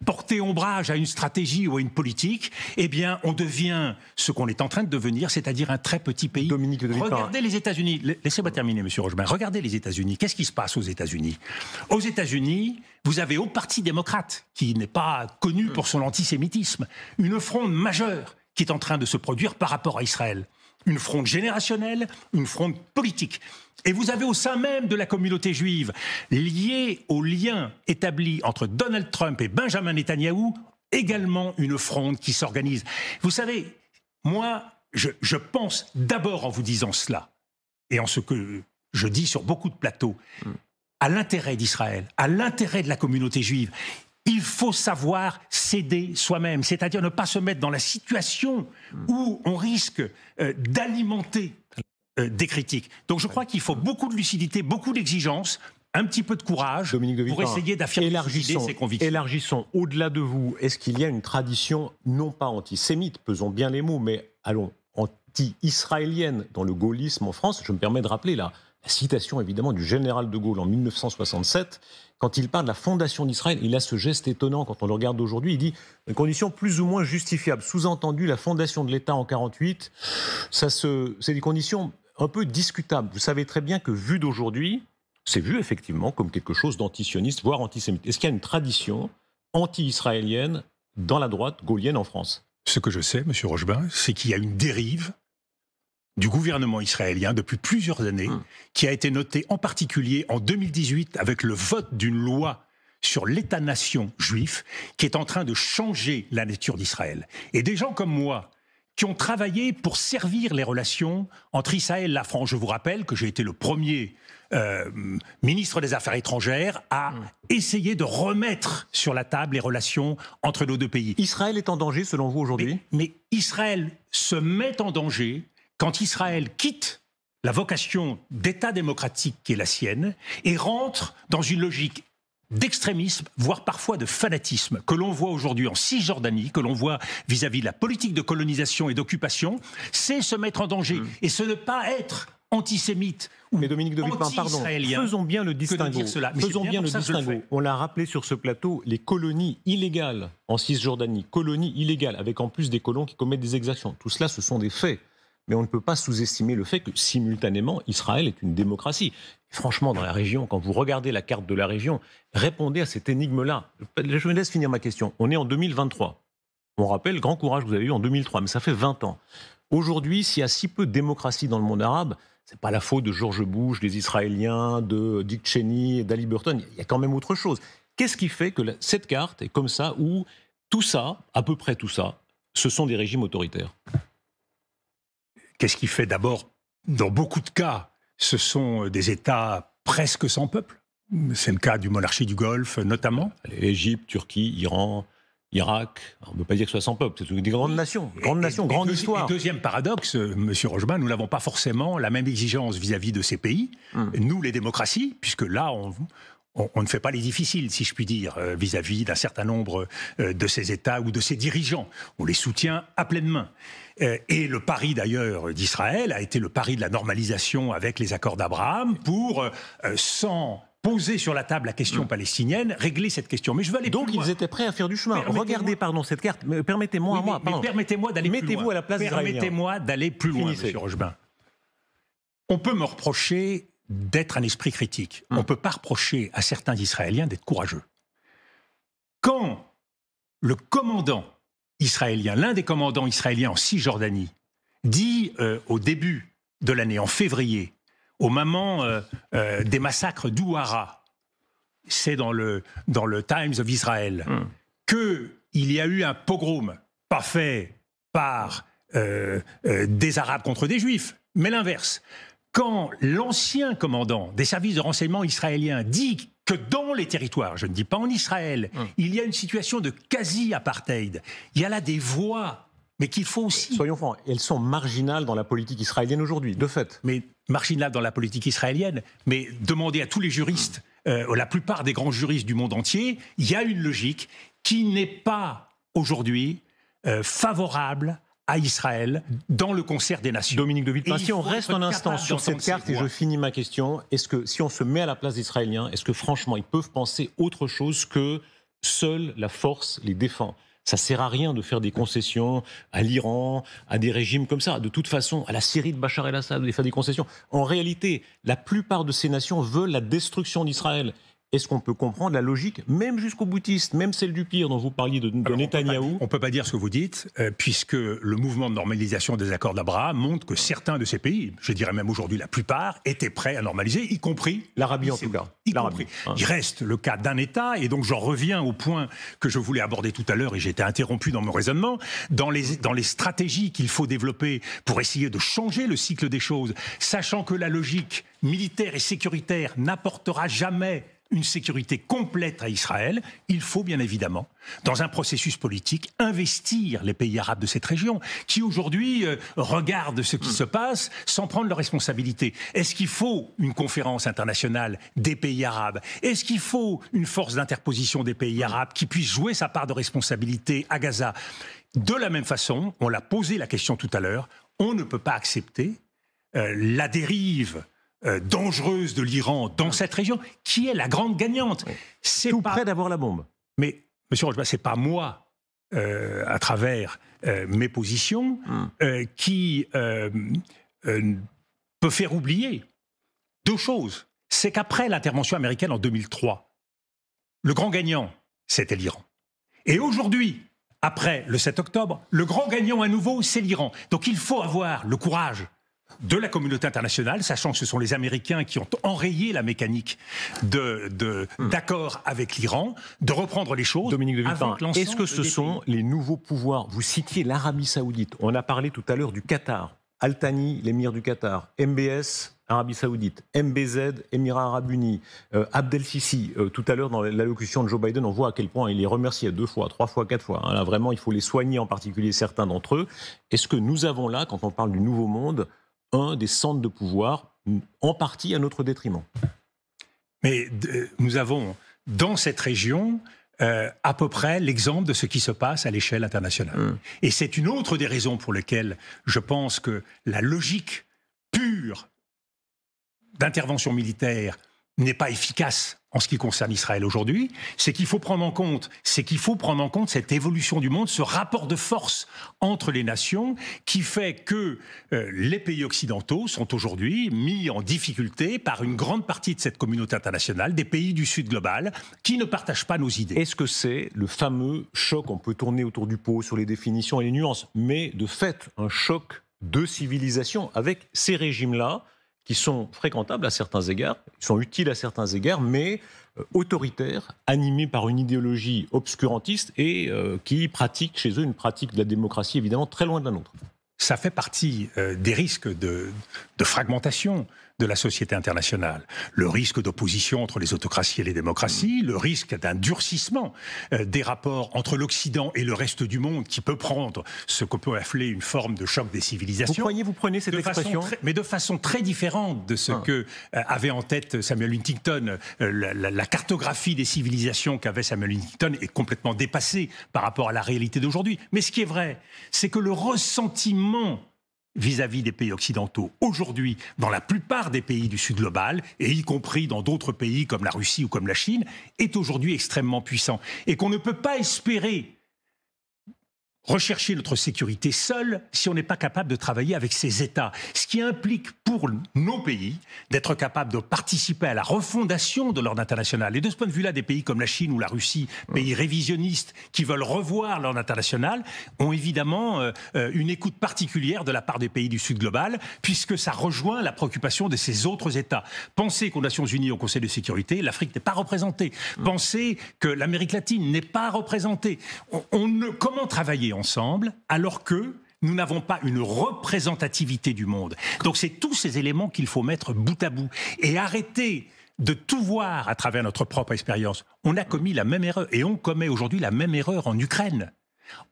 porter ombrage à une stratégie ou à une politique, eh bien on devient ce qu'on est en train de devenir, c'est-à-dire un très petit pays. Dominique de Villepin. Regardez les États-Unis. Laissez-moi terminer, Monsieur Rochebin. Regardez les États-Unis. Qu'est-ce qui se passe aux États-Unis? Aux États-Unis, vous avez au Parti démocrate, qui n'est pas connu pour son antisémitisme, une fronde majeure qui est en train de se produire par rapport à Israël. Une fronde générationnelle, une fronde politique. Et vous avez au sein même de la communauté juive, liée aux liens établis entre Donald Trump et Benjamin Netanyahou, également une fronde qui s'organise. Vous savez, moi, je pense d'abord en vous disant cela, et en ce que je dis sur beaucoup de plateaux, à l'intérêt d'Israël, à l'intérêt de la communauté juive. Il faut savoir s'aider soi-même, c'est-à-dire ne pas se mettre dans la situation où on risque d'alimenter des critiques. Donc je crois qu'il faut beaucoup de lucidité, beaucoup d'exigence, un petit peu de courage pour essayer d'affirmer ses convictions. Élargissons au-delà de vous. Est-ce qu'il y a une tradition, non pas antisémite, pesons bien les mots, mais allons, anti-israélienne dans le gaullisme en France? Je me permets de rappeler la citation évidemment du général de Gaulle en 1967, quand il parle de la fondation d'Israël. Il a ce geste étonnant quand on le regarde aujourd'hui. Il dit une condition plus ou moins justifiable. Sous-entendu, la fondation de l'État en 1948, c'est des conditions un peu discutables. Vous savez très bien que vu d'aujourd'hui, c'est vu effectivement comme quelque chose d'antisioniste, voire antisémite. Est-ce qu'il y a une tradition anti-israélienne dans la droite gaulienne en France? Ce que je sais, M. Rochebin, c'est qu'il y a une dérive du gouvernement israélien depuis plusieurs années, qui a été notée en particulier en 2018 avec le vote d'une loi sur l'État-nation juif, qui est en train de changer la nature d'Israël. Et des gens comme moi, qui ont travaillé pour servir les relations entre Israël et la France. Je vous rappelle que j'ai été le premier ministre des Affaires étrangères à essayer de remettre sur la table les relations entre nos deux pays. Israël est en danger selon vous aujourd'hui ? Mais Israël se met en danger quand Israël quitte la vocation d'État démocratique qui est la sienne et rentre dans une logique d'extrémisme, voire parfois de fanatisme, que l'on voit aujourd'hui en Cisjordanie, que l'on voit vis-à-vis de la politique de colonisation et d'occupation, c'est se mettre en danger. Et ce ne pas être antisémite ou mais Dominique de Villepin, pardon, faisons bien le distinguo. Faisons bien le distinguo. On l'a rappelé sur ce plateau, les colonies illégales en Cisjordanie, colonies illégales, avec en plus des colons qui commettent des exactions. Tout cela, ce sont des faits. Mais on ne peut pas sous-estimer le fait que, simultanément, Israël est une démocratie. Et franchement, dans la région, quand vous regardez la carte de la région, répondez à cette énigme-là. Je me laisse finir ma question. On est en 2023. On rappelle, grand courage que vous avez eu en 2003, mais ça fait 20 ans. Aujourd'hui, s'il y a si peu de démocratie dans le monde arabe, ce n'est pas la faute de George Bush, des Israéliens, de Dick Cheney, d'Ali Burton. Il y a quand même autre chose. Qu'est-ce qui fait que cette carte est comme ça, où tout ça, à peu près tout ça, ce sont des régimes autoritaires ? Qu'est-ce qui fait d'abord, dans beaucoup de cas, ce sont des États presque sans peuple. C'est le cas du monarchie du Golfe, notamment. L'Égypte, Turquie, Iran, Irak. On ne peut pas dire que ce soit sans peuple. C'est des grandes nations. Grande histoire. Et deuxième paradoxe, M. Rochebin, nous n'avons pas forcément la même exigence vis-à-vis de ces pays. Nous, les démocraties, puisque là, on ne fait pas les difficiles, si je puis dire, vis-à-vis d'un certain nombre de ces États ou de ces dirigeants. On les soutient à pleine main. Et le pari d'ailleurs d'Israël a été le pari de la normalisation avec les accords d'Abraham pour, sans poser sur la table la question palestinienne, régler cette question. Mais je veux aller donc plus loin. Ils étaient prêts à faire du chemin. Regardez, cette carte. Permettez-moi permettez-moi d'aller plus loin. Mettez-vous à la place d'Israël. Permettez-moi d'aller plus loin, M. Rochebin. On peut me reprocher d'être un esprit critique. On ne peut pas reprocher à certains Israéliens d'être courageux. Quand le commandant israélien, l'un des commandants israéliens en Cisjordanie, dit au début de l'année, en février, au moment des massacres d'Ouara, c'est dans le Times of Israel, qu'il y a eu un pogrom, pas fait par des Arabes contre des Juifs, mais l'inverse. Quand l'ancien commandant des services de renseignement israéliens dit que dans les territoires, je ne dis pas en Israël, il y a une situation de quasi-apartheid, il y a là des voix, mais qu'il faut aussi... Soyons francs, elles sont marginales dans la politique israélienne aujourd'hui, de fait. Mais marginales dans la politique israélienne, mais demandez à tous les juristes, la plupart des grands juristes du monde entier, il y a une logique qui n'est pas aujourd'hui favorable à Israël dans le concert des nations. Dominique de Villepin, si on reste un instant sur cette carte et je finis ma question, est-ce que si on se met à la place des Israéliens, est-ce que franchement ils peuvent penser autre chose que seule la force les défend ? Ça ne sert à rien de faire des concessions à l'Iran, à des régimes comme ça. De toute façon, à la Syrie de Bachar el-Assad, de faire des concessions. En réalité, la plupart de ces nations veulent la destruction d'Israël. est-ce qu'on peut comprendre la logique, même jusqu'au boutiste, même celle du pire dont vous parliez de Netanyahou? On ne peut pas dire ce que vous dites, puisque le mouvement de normalisation des accords d'Abraham montre que certains de ces pays, je dirais même aujourd'hui la plupart, étaient prêts à normaliser, y compris l'Arabie en tout cas. Il reste le cas d'un État, et donc j'en reviens au point que je voulais aborder tout à l'heure, et j'ai été interrompu dans mon raisonnement, dans les stratégies qu'il faut développer pour essayer de changer le cycle des choses, sachant que la logique militaire et sécuritaire n'apportera jamais une sécurité complète à Israël, il faut bien évidemment, dans un processus politique, investir les pays arabes de cette région, qui aujourd'hui regardent ce qui se passe sans prendre leurs responsabilités. Est-ce qu'il faut une conférence internationale des pays arabes? Est-ce qu'il faut une force d'interposition des pays arabes qui puisse jouer sa part de responsabilité à Gaza? De la même façon, on l'a posé la question tout à l'heure, on ne peut pas accepter la dérive dangereuse de l'Iran dans cette région, qui est la grande gagnante. C'est tout près d'avoir la bombe. Mais, monsieur Rochebas, c'est pas moi, à travers mes positions, qui peut faire oublier deux choses. C'est qu'après l'intervention américaine en 2003, le grand gagnant, c'était l'Iran. Et aujourd'hui, après le 7 octobre, le grand gagnant à nouveau, c'est l'Iran. Donc il faut avoir le courage de la communauté internationale, sachant que ce sont les Américains qui ont enrayé la mécanique d'accord avec l'Iran, de reprendre les choses. Dominique de Villepin, est-ce que ce sont les nouveaux pouvoirs? Vous citiez l'Arabie Saoudite, on a parlé tout à l'heure du Qatar, Al-Thani, l'émir du Qatar, MBS, Arabie Saoudite, MBZ, Émirats Arabes Unis, Abdel Sisi. Tout à l'heure, dans l'allocution de Joe Biden, on voit à quel point il les remercie 2 fois, 3 fois, 4 fois. Là, vraiment, il faut les soigner, en particulier certains d'entre eux. Est-ce que nous avons là, quand on parle du Nouveau Monde, un des centres de pouvoir, en partie à notre détriment? Mais nous avons, dans cette région, à peu près l'exemple de ce qui se passe à l'échelle internationale. Et c'est une autre des raisons pour lesquelles je pense que la logique pure d'intervention militaire n'est pas efficace en ce qui concerne Israël aujourd'hui, c'est qu'il faut prendre en compte, cette évolution du monde, ce rapport de force entre les nations qui fait que les pays occidentaux sont aujourd'hui mis en difficulté par une grande partie de cette communauté internationale, des pays du Sud global, qui ne partagent pas nos idées. Est-ce que c'est le fameux choc, on peut tourner autour du pot sur les définitions et les nuances, mais de fait un choc de civilisation avec ces régimes-là, qui sont fréquentables à certains égards, qui sont utiles à certains égards, mais autoritaires, animés par une idéologie obscurantiste et qui pratiquent chez eux une pratique de la démocratie évidemment très loin de la nôtre. Ça fait partie des risques de fragmentation de la société internationale. Le risque d'opposition entre les autocraties et les démocraties, le risque d'un durcissement des rapports entre l'Occident et le reste du monde qui peut prendre ce qu'on peut appeler une forme de choc des civilisations. Vous prenez cette expression mais de façon très différente de ce que avait en tête Samuel Huntington. La cartographie des civilisations qu'avait Samuel Huntington est complètement dépassée par rapport à la réalité d'aujourd'hui. Mais ce qui est vrai, c'est que le ressentiment vis-à-vis des pays occidentaux, aujourd'hui, dans la plupart des pays du Sud global, et y compris dans d'autres pays comme la Russie ou comme la Chine, est aujourd'hui extrêmement puissant. Et qu'on ne peut pas espérer rechercher notre sécurité seul si on n'est pas capable de travailler avec ces États. Ce qui implique pour nos pays d'être capable de participer à la refondation de l'ordre international. Et de ce point de vue-là, des pays comme la Chine ou la Russie, pays révisionnistes qui veulent revoir l'ordre international, ont évidemment une écoute particulière de la part des pays du Sud global, puisque ça rejoint la préoccupation de ces autres États. Pensez qu'aux Nations Unies, au Conseil de sécurité, l'Afrique n'est pas représentée. Pensez que l'Amérique latine n'est pas représentée. Comment travailler ensemble alors que nous n'avons pas une représentativité du monde? Donc c'est tous ces éléments qu'il faut mettre bout à bout et arrêter de tout voir à travers notre propre expérience. On a commis la même erreur et on commet aujourd'hui la même erreur en Ukraine.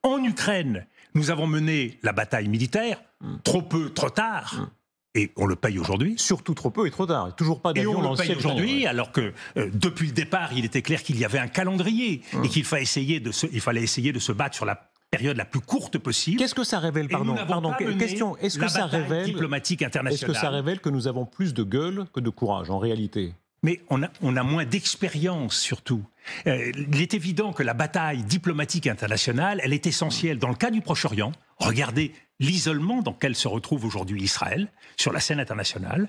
En Ukraine, nous avons mené la bataille militaire trop peu, trop tard. Et on le paye aujourd'hui. Surtout trop peu et trop tard. Toujours pas d'avion dans le ciel. Et on le paye aujourd'hui, alors que depuis le départ, il était clair qu'il y avait un calendrier et qu'il fallait essayer de se battre sur la période la plus courte possible. Qu'est-ce que ça révèle, question, est-ce que ça révèle diplomatique internationale? Est-ce que ça révèle que nous avons plus de gueule que de courage, en réalité? Mais on a moins d'expérience, surtout. Il est évident que la bataille diplomatique internationale, elle est essentielle. Dans le cas du Proche-Orient, regardez l'isolement dans lequel se retrouve aujourd'hui Israël sur la scène internationale.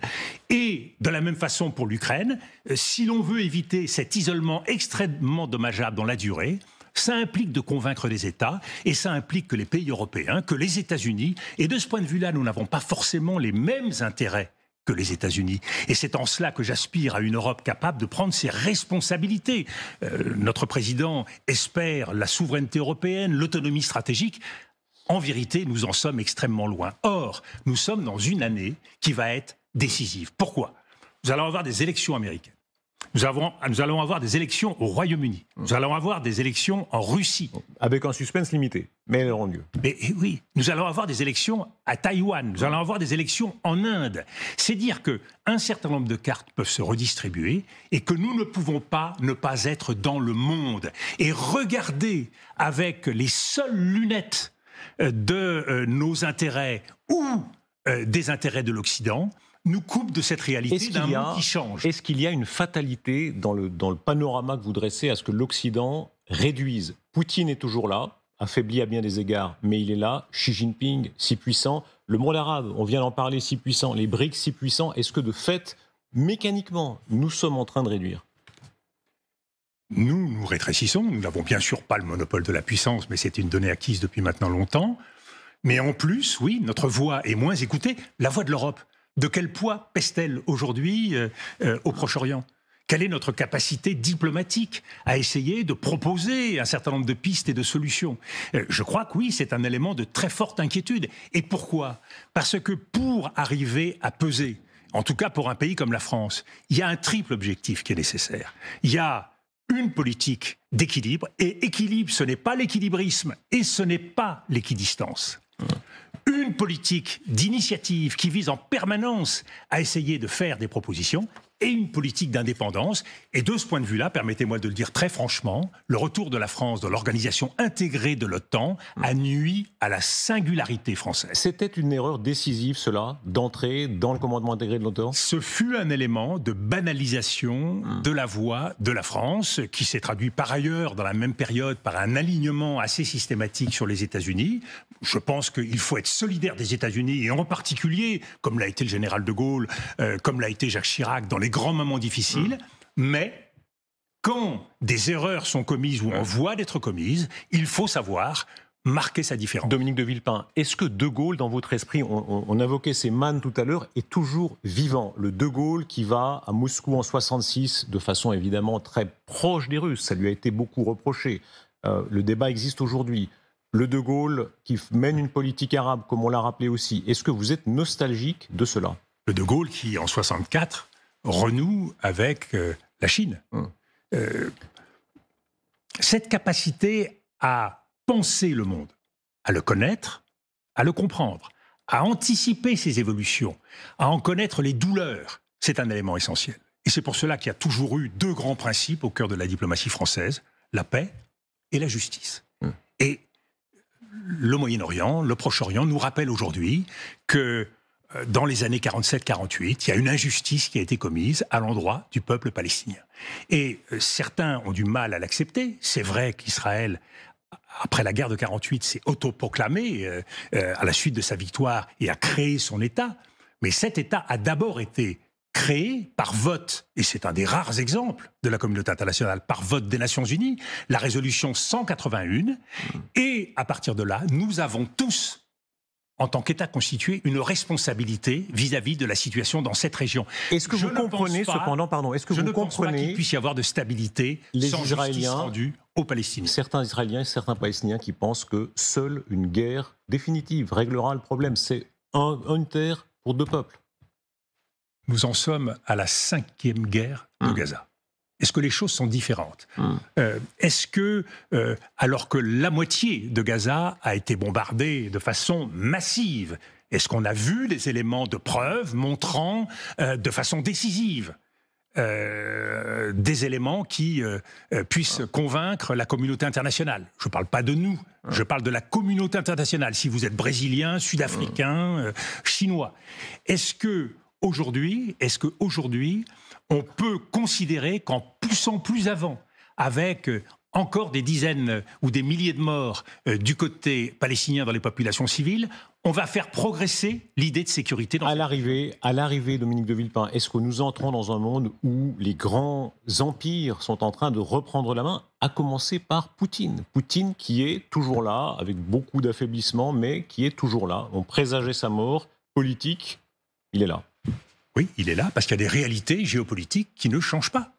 Et de la même façon pour l'Ukraine, si l'on veut éviter cet isolement extrêmement dommageable dans la durée, ça implique de convaincre les États, et ça implique que les pays européens, que les États-Unis, et de ce point de vue-là, nous n'avons pas forcément les mêmes intérêts que les États-Unis. Et c'est en cela que j'aspire à une Europe capable de prendre ses responsabilités. Notre président espère la souveraineté européenne, l'autonomie stratégique. En vérité, nous en sommes extrêmement loin. Or, nous sommes dans une année qui va être décisive. Pourquoi ? Nous allons avoir des élections américaines. Nous allons avoir des élections au Royaume-Uni. Nous allons avoir des élections en Russie. Avec un suspense limité, mais elles auront lieu. Mais oui, nous allons avoir des élections à Taïwan. Nous allons avoir des élections en Inde. C'est dire qu'un certain nombre de cartes peuvent se redistribuer et que nous ne pouvons pas ne pas être dans le monde et regarder avec les seules lunettes de nos intérêts ou des intérêts de l'Occident, nous coupe de cette réalité d'un monde qui change. Est-ce qu'il y a une fatalité dans le panorama que vous dressez à ce que l'Occident réduise ? Poutine est toujours là, affaibli à bien des égards, mais il est là. Xi Jinping, si puissant. Le monde arabe, on vient d'en parler, si puissant. Les BRICS, si puissants. Est-ce que de fait, mécaniquement, nous sommes en train de réduire ? Nous rétrécissons. Nous n'avons bien sûr pas le monopole de la puissance, mais c'est une donnée acquise depuis maintenant longtemps. Mais en plus, oui, notre voix est moins écoutée. La voix de l'Europe. De quel poids pèse-t-elle aujourd'hui au Proche-Orient ? Quelle est notre capacité diplomatique à essayer de proposer un certain nombre de pistes et de solutions ? Je crois que oui, c'est un élément de très forte inquiétude. Et pourquoi ? Parce que pour arriver à peser, en tout cas pour un pays comme la France, il y a un triple objectif qui est nécessaire. Il y a une politique d'équilibre, et équilibre, ce n'est pas l'équilibrisme, et ce n'est pas l'équidistance. Une politique d'initiative qui vise en permanence à essayer de faire des propositions et une politique d'indépendance. Et de ce point de vue-là, permettez-moi de le dire très franchement, le retour de la France dans l'organisation intégrée de l'OTAN a nui à la singularité française. C'était une erreur décisive, cela, d'entrer dans le commandement intégré de l'OTAN ? Ce fut un élément de banalisation de la voix de la France, qui s'est traduit par ailleurs, dans la même période, par un alignement assez systématique sur les États-Unis. Je pense qu'il faut être solidaire des États-Unis, et en particulier, comme l'a été le général de Gaulle, comme l'a été Jacques Chirac, dans les grands moments difficiles, mais quand des erreurs sont commises ou en voie d'être commises, il faut savoir marquer sa différence. Dominique de Villepin, est-ce que De Gaulle, dans votre esprit, on invoquait ces mannes tout à l'heure, est toujours vivant ? Le De Gaulle qui va à Moscou en 66, de façon évidemment très proche des Russes, ça lui a été beaucoup reproché. Le débat existe aujourd'hui. Le De Gaulle qui mène une politique arabe, comme on l'a rappelé aussi, est-ce que vous êtes nostalgique de cela ? Le De Gaulle qui, en 64, renoue avec la Chine. Cette capacité à penser le monde, à le connaître, à le comprendre, à anticiper ses évolutions, à en connaître les douleurs, c'est un élément essentiel. Et c'est pour cela qu'il y a toujours eu deux grands principes au cœur de la diplomatie française, la paix et la justice. Et le Moyen-Orient, le Proche-Orient nous rappelle aujourd'hui que dans les années 47-48, il y a une injustice qui a été commise à l'endroit du peuple palestinien. Et certains ont du mal à l'accepter. C'est vrai qu'Israël, après la guerre de 48, s'est autoproclamé à la suite de sa victoire et a créé son État. Mais cet État a d'abord été créé par vote, et c'est un des rares exemples de la communauté internationale, par vote des Nations Unies, la résolution 181. Et à partir de là, nous avons tous, en tant qu'État constitué, une responsabilité vis-à-vis de la situation dans cette région. Est-ce que vous comprenez cependant, je ne pense pas qu'il puisse y avoir de stabilité sans justice rendue aux Palestiniens. Certains Israéliens et certains Palestiniens qui pensent que seule une guerre définitive réglera le problème. C'est une terre pour deux peuples. Nous en sommes à la 5e guerre de Gaza. Est-ce que les choses sont différentes ? Est-ce que, alors que la moitié de Gaza a été bombardée de façon massive, est-ce qu'on a vu des éléments de preuve montrant de façon décisive des éléments qui puissent convaincre la communauté internationale ? Je ne parle pas de nous, je parle de la communauté internationale. Si vous êtes brésilien, sud-africain, chinois, est-ce que aujourd'hui, on peut considérer qu'en poussant plus avant, avec encore des dizaines ou des milliers de morts du côté palestinien dans les populations civiles, on va faire progresser l'idée de sécurité. À l'arrivée, Dominique de Villepin, est-ce que nous entrons dans un monde où les grands empires sont en train de reprendre la main, à commencer par Poutine? Poutine qui est toujours là, avec beaucoup d'affaiblissement, mais qui est toujours là. On présageait sa mort politique, il est là. Oui, il est là parce qu'il y a des réalités géopolitiques qui ne changent pas.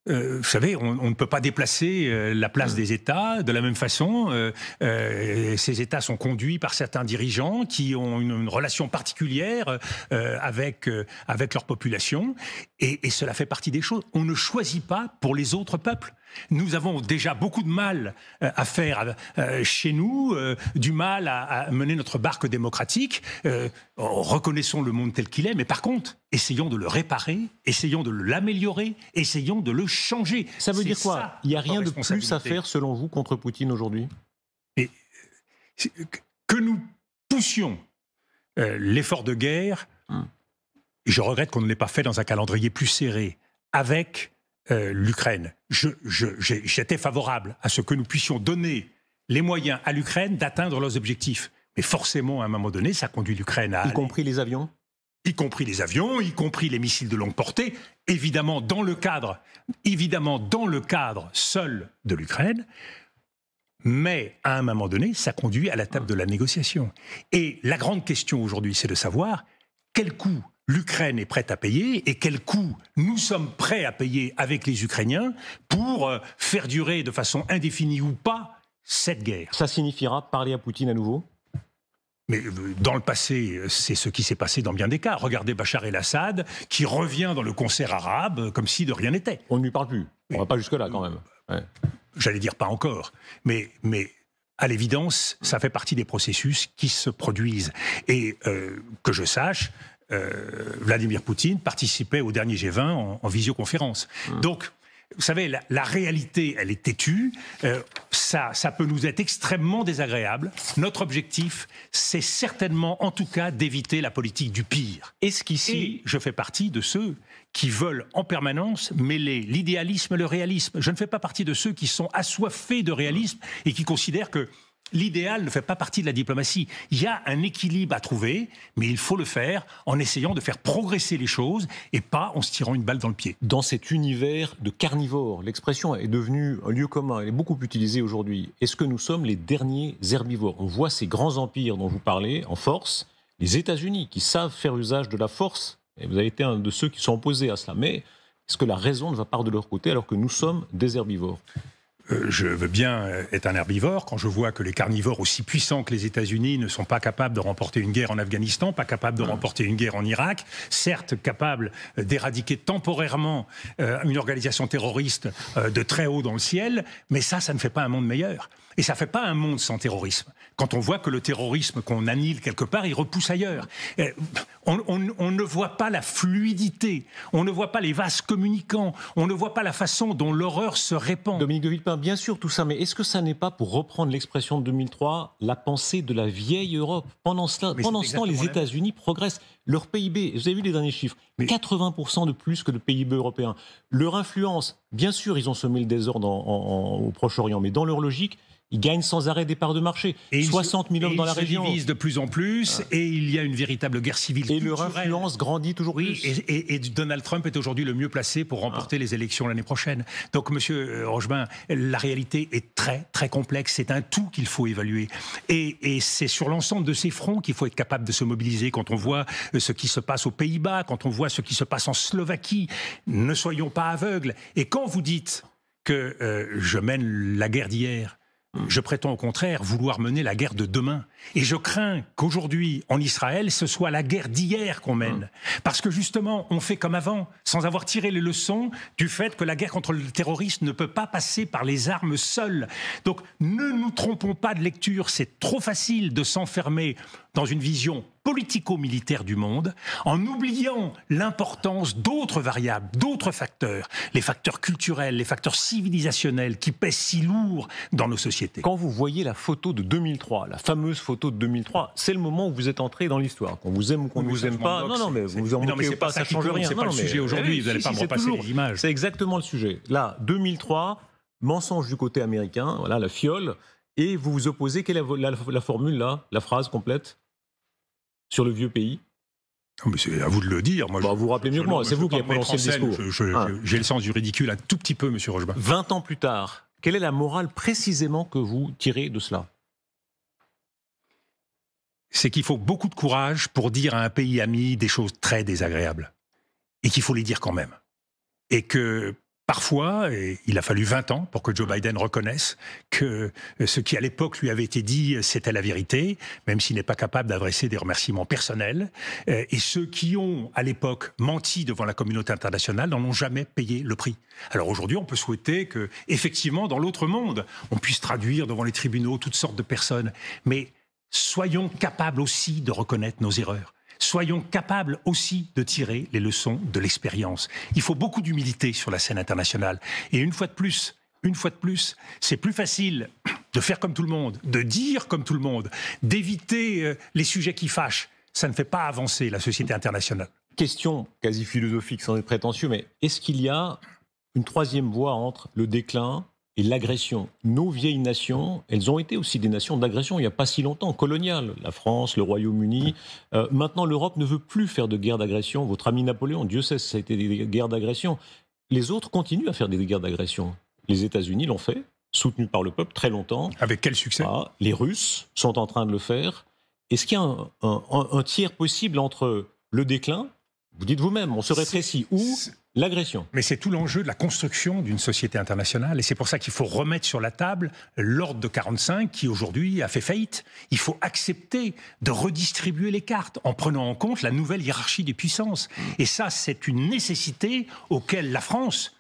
Vous savez, on ne peut pas déplacer la place des États de la même façon. Ces États sont conduits par certains dirigeants qui ont une relation particulière avec leur population, et cela fait partie des choses. On ne choisit pas pour les autres peuples. Nous avons déjà beaucoup de mal à faire chez nous, du mal à mener notre barque démocratique. Reconnaissons le monde tel qu'il est, mais par contre, essayons de le réparer, essayons de l'améliorer, essayons de le changer. Ça veut dire quoi? Il n'y a rien de plus à faire, selon vous, contre Poutine aujourd'hui? Que nous poussions l'effort de guerre, je regrette qu'on ne l'ait pas fait dans un calendrier plus serré, avec l'Ukraine. J'étais favorable à ce que nous puissions donner les moyens à l'Ukraine d'atteindre leurs objectifs. Mais forcément, à un moment donné, ça conduit l'Ukraine à... Y compris les avions ? Y compris les avions, y compris les missiles de longue portée, évidemment dans le cadre seul de l'Ukraine. Mais à un moment donné, ça conduit à la table de la négociation. Et la grande question aujourd'hui, c'est de savoir quel coût l'Ukraine est prête à payer et quel coût nous sommes prêts à payer avec les Ukrainiens pour faire durer de façon indéfinie ou pas cette guerre. Ça signifiera parler à Poutine à nouveau ? Mais dans le passé, c'est ce qui s'est passé dans bien des cas. Regardez Bachar el-Assad qui revient dans le concert arabe comme si de rien n'était. On ne lui parle plus. On ne va pas jusque-là quand même. Ouais. J'allais dire pas encore. Mais à l'évidence, ça fait partie des processus qui se produisent. Et que je sache, Vladimir Poutine participait au dernier G20 en visioconférence. Donc, vous savez, la réalité, elle est têtue. Ça peut nous être extrêmement désagréable. Notre objectif, c'est certainement, en tout cas, d'éviter la politique du pire. Est-ce qu'ici, et je fais partie de ceux qui veulent en permanence mêler l'idéalisme et le réalisme. Je ne fais pas partie de ceux qui sont assoiffés de réalisme et qui considèrent que l'idéal ne fait pas partie de la diplomatie. Il y a un équilibre à trouver, mais il faut le faire en essayant de faire progresser les choses et pas en se tirant une balle dans le pied. Dans cet univers de carnivores, l'expression est devenue un lieu commun, elle est beaucoup utilisée aujourd'hui. Est-ce que nous sommes les derniers herbivores? On voit ces grands empires dont vous parlez en force, les États-Unis qui savent faire usage de la force, et vous avez été un de ceux qui sont opposés à cela, mais est-ce que la raison ne va pas de leur côté alors que nous sommes des herbivores? Je veux bien être un herbivore quand je vois que les carnivores aussi puissants que les États-Unis ne sont pas capables de remporter une guerre en Afghanistan, pas capables de remporter une guerre en Irak, certes capables d'éradiquer temporairement une organisation terroriste de très haut dans le ciel, mais ça ne fait pas un monde meilleur. Et ça ne fait pas un monde sans terrorisme. Quand on voit que le terrorisme qu'on annihile quelque part, il repousse ailleurs. On ne voit pas la fluidité, on ne voit pas les vases communicants, on ne voit pas la façon dont l'horreur se répand. Dominique de Villepin, bien sûr tout ça, mais est-ce que ça n'est pas, pour reprendre l'expression de 2003, la pensée de la vieille Europe? Pendant ce temps, les États-Unis progressent. Leur PIB, vous avez vu les derniers chiffres, 80% de plus que le PIB européen. Leur influence, bien sûr, ils ont semé le désordre au Proche-Orient, mais dans leur logique, ils gagnent sans arrêt des parts de marché. Et 60 000 hommes dans la région. Ils se divisent de plus en plus et il y a une véritable guerre civile culturelle. Et leur influence grandit toujours plus. Et Donald Trump est aujourd'hui le mieux placé pour remporter les élections l'année prochaine. Donc, Monsieur Rochebin, la réalité est très, très complexe. C'est un tout qu'il faut évaluer. Et c'est sur l'ensemble de ces fronts qu'il faut être capable de se mobiliser. Quand on voit ce qui se passe aux Pays-Bas, quand on voit ce qui se passe en Slovaquie, ne soyons pas aveugles. Et quand vous dites que je mène la guerre d'hier, je prétends au contraire vouloir mener la guerre de demain. Et je crains qu'aujourd'hui, en Israël, ce soit la guerre d'hier qu'on mène. Parce que justement, on fait comme avant, sans avoir tiré les leçons du fait que la guerre contre le terrorisme ne peut pas passer par les armes seules. Donc, ne nous trompons pas de lecture. C'est trop facile de s'enfermer dans une vision politico-militaire du monde, en oubliant l'importance d'autres variables, d'autres facteurs, les facteurs culturels, les facteurs civilisationnels qui pèsent si lourd dans nos sociétés. Quand vous voyez la photo de 2003, la fameuse photo de 2003, c'est le moment où vous êtes entré dans l'histoire. Qu'on vous aime ou qu'on ne vous aime pas, non, mais vous en moquez pas, ça change rien. C'est pas le sujet aujourd'hui, vous n'allez pas me repasser les images. C'est exactement le sujet. Là, 2003... mensonge du côté américain, voilà, la fiole, et vous vous opposez. Quelle est la formule, là, la phrase complète sur le vieux pays? Mais c'est à vous de le dire. Moi, vous vous rappelez mieux que moi, c'est vous qui avez prononcé le discours. J'ai le sens du ridicule un tout petit peu, monsieur Rochebin. 20 ans plus tard, quelle est la morale précisément que vous tirez de cela? C'est qu'il faut beaucoup de courage pour dire à un pays ami des choses très désagréables. Et qu'il faut les dire quand même. Et que parfois, et il a fallu 20 ans pour que Joe Biden reconnaisse que ce qui à l'époque lui avait été dit, c'était la vérité, même s'il n'est pas capable d'adresser des remerciements personnels. Et ceux qui ont à l'époque menti devant la communauté internationale n'en ont jamais payé le prix. Alors aujourd'hui, on peut souhaiter que, effectivement, dans l'autre monde, on puisse traduire devant les tribunaux toutes sortes de personnes. Mais soyons capables aussi de reconnaître nos erreurs. Soyons capables aussi de tirer les leçons de l'expérience. Il faut beaucoup d'humilité sur la scène internationale. Et une fois de plus, c'est plus facile de faire comme tout le monde, de dire comme tout le monde, d'éviter les sujets qui fâchent. Ça ne fait pas avancer la société internationale. Question quasi philosophique, sans être prétentieux, mais est-ce qu'il y a une troisième voie entre le déclin et l'agression? Nos vieilles nations, elles ont été aussi des nations d'agression il n'y a pas si longtemps, coloniales. La France, le Royaume-Uni. Maintenant, l'Europe ne veut plus faire de guerre d'agression. Votre ami Napoléon, Dieu sait, ça a été des guerres d'agression. Les autres continuent à faire des guerres d'agression. Les États-Unis l'ont fait, soutenus par le peuple, très longtemps. Avec quel succès? Les Russes sont en train de le faire. Est-ce qu'il y a un tiers possible entre le déclin, vous dites vous-même, on se rétrécit, ou l'agression? Mais c'est tout l'enjeu de la construction d'une société internationale. Et c'est pour ça qu'il faut remettre sur la table l'ordre de 45 qui aujourd'hui a fait faillite. Il faut accepter de redistribuer les cartes en prenant en compte la nouvelle hiérarchie des puissances. Et ça, c'est une nécessité auquel la France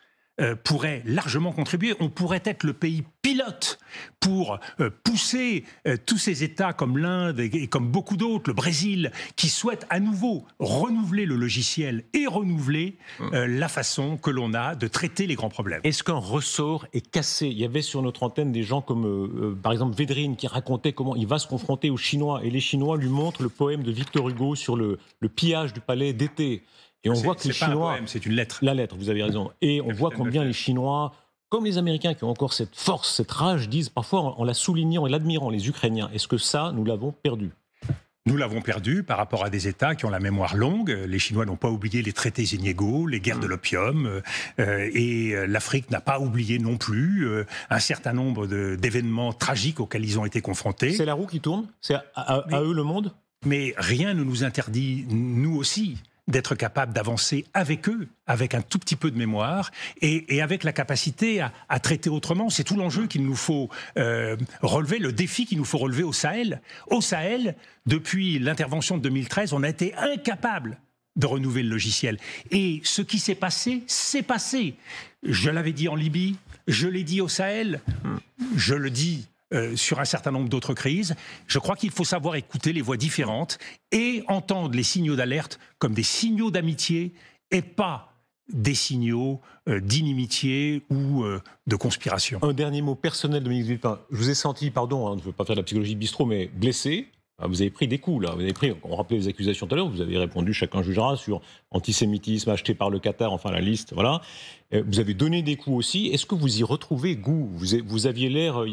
pourrait largement contribuer. On pourrait être le pays pilote pour pousser tous ces États comme l'Inde et comme beaucoup d'autres, le Brésil, qui souhaitent à nouveau renouveler le logiciel et renouveler la façon que l'on a de traiter les grands problèmes. Est-ce qu'un ressort est cassé? Il y avait sur notre antenne des gens comme, par exemple, Védrine, qui racontait comment il va se confronter aux Chinois. Et les Chinois lui montrent le poème de Victor Hugo sur le pillage du palais d'été. Et on voit que les Chinois... Pas un poème, c'est une lettre. La lettre, vous avez raison. Et on voit combien les Chinois, comme les Américains qui ont encore cette force, cette rage, disent parfois en la soulignant et l'admirant, les Ukrainiens. Est-ce que ça, nous l'avons perdu? Nous l'avons perdu par rapport à des États qui ont la mémoire longue. Les Chinois n'ont pas oublié les traités inégaux, les guerres de l'opium, et l'Afrique n'a pas oublié non plus un certain nombre d'événements tragiques auxquels ils ont été confrontés. C'est la roue qui tourne? C'est à eux le monde? Mais rien ne nous interdit, nous aussi, d'être capable d'avancer avec eux, avec un tout petit peu de mémoire, et avec la capacité à traiter autrement. C'est tout l'enjeu qu'il nous faut relever, le défi qu'il nous faut relever au Sahel. Au Sahel, depuis l'intervention de 2013, on a été incapable de renouveler le logiciel. Et ce qui s'est passé, c'est passé. Je l'avais dit en Libye, je l'ai dit au Sahel, je le dis sur un certain nombre d'autres crises. Je crois qu'il faut savoir écouter les voix différentes et entendre les signaux d'alerte comme des signaux d'amitié et pas des signaux d'inimitié ou de conspiration. Un dernier mot personnel, Dominique de Villepin. Je vous ai senti, pardon, je ne veux pas faire de la psychologie bistrot, mais blessé. Vous avez pris des coups, là. Vous avez pris, on rappelait les accusations tout à l'heure, vous avez répondu, chacun jugera, sur antisémitisme acheté par le Qatar, enfin la liste, voilà. Vous avez donné des coups aussi. Est-ce que vous y retrouvez goût? Vous aviez l'air,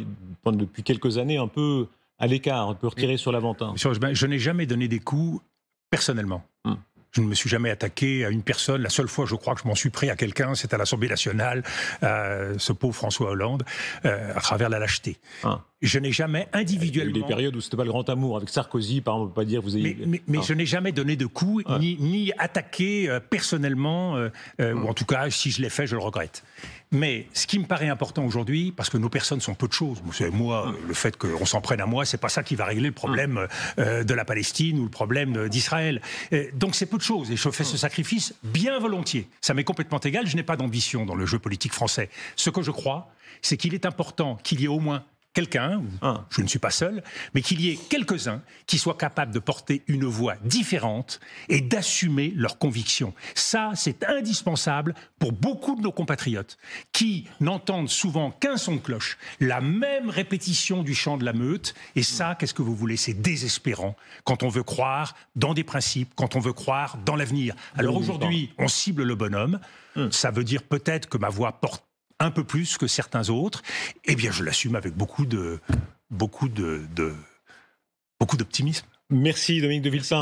depuis quelques années, un peu à l'écart, un peu retiré sur l'Aventin. Je n'ai jamais donné des coups personnellement. Je ne me suis jamais attaqué à une personne. La seule fois, je crois, que je m'en suis pris à quelqu'un, c'est à l'Assemblée nationale, ce pauvre François Hollande, à travers la lâcheté. Je n'ai jamais individuellement... Il y a eu des périodes où c'était pas le grand amour. Avec Sarkozy, par exemple, on ne peut pas dire... Vous avez... Mais je n'ai jamais donné de coups, ni attaqué personnellement, ou en tout cas, si je l'ai fait, je le regrette. Mais ce qui me paraît important aujourd'hui, parce que nos personnes sont peu de choses, vous savez, moi, le fait qu'on s'en prenne à moi, c'est pas ça qui va régler le problème de la Palestine ou le problème d'Israël. Donc c'est peu de choses, et je fais ce sacrifice bien volontiers. Ça m'est complètement égal, je n'ai pas d'ambition dans le jeu politique français. Ce que je crois, c'est qu'il est important qu'il y ait au moins quelqu'un, je ne suis pas seul, mais qu'il y ait quelques-uns qui soient capables de porter une voix différente et d'assumer leurs convictions. Ça, c'est indispensable pour beaucoup de nos compatriotes qui n'entendent souvent qu'un son de cloche, la même répétition du chant de la meute. Et ça, qu'est-ce que vous voulez? C'est désespérant quand on veut croire dans des principes, quand on veut croire dans l'avenir. Alors aujourd'hui, on cible le bonhomme. Ça veut dire peut-être que ma voix porte un peu plus que certains autres, eh bien je l'assume avec beaucoup d'optimisme. Merci Dominique de Villepin.